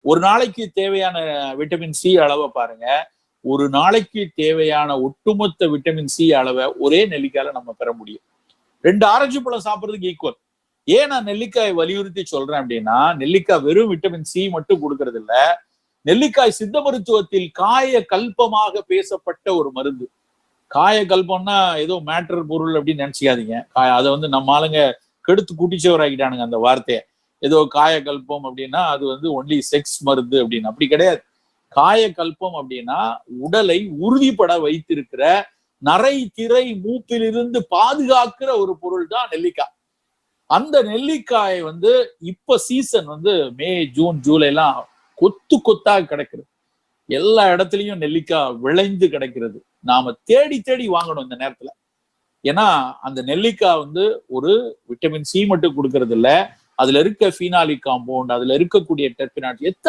ஒரு நாளைக்கு தேவையான விட்டமின் சி அளவை பாருங்க, ஒரு நாளைக்கு தேவையான ஒட்டுமொத்த விட்டமின் சி அளவை ஒரே நெல்லிக்காயில நம்ம பெற முடியும். 2 ஆரஞ்சு பழம் சாப்பிடுறதுக்கு ஈக்குவல். ஏன் நான் நெல்லிக்காய் வலியுறுத்தி சொல்றேன் அப்படின்னா, நெல்லிக்காய் வெறும் விட்டமின் சி மட்டும் கொடுக்கறது இல்ல. நெல்லிக்காய் சித்த மருத்துவத்தில் காய கல்பமாக பேசப்பட்ட ஒரு மருந்து. காய கல்பம்னா ஏதோ மேட்டர் பொருள் அப்படின்னு நினைச்சுக்காதீங்க. அதை வந்து நம்ம ஆளுங்க கெடுத்து குட்டிச்சவராக்கிட்டானுங்க அந்த வார்த்தையை. ஏதோ காயகல்பம் அப்படின்னா அது வந்து ஒன்லி செக்ஸ் மருந்து அப்படின்னு. அப்படி கிடையாது. காயகல்பம் அப்படின்னா உடலை உறுதிப்பட வைத்திருக்கிற, நரை திரை மூப்பிலிருந்து பாதுகாக்கிற ஒரு பொருள் தான் நெல்லிக்காய். அந்த நெல்லிக்காய் வந்து இப்ப சீசன் வந்து மே, ஜூன், ஜூலை எல்லாம் கொத்து கொத்தாக கிடைக்கிறது. எல்லா இடத்துலயும் நெல்லிக்காய் விளைந்து கிடைக்கிறது. நாம தேடி தேடி வாங்கணும் இந்த நேரத்துல. ஏன்னா அந்த நெல்லிக்காய் வந்து ஒரு விட்டமின் சி மட்டும் கொடுக்கறது இல்ல, அதுல இருக்க ஃபீனாலிக் காம்பவுண்ட், அதுல இருக்கக்கூடிய டெர்பினாட், எத்தனை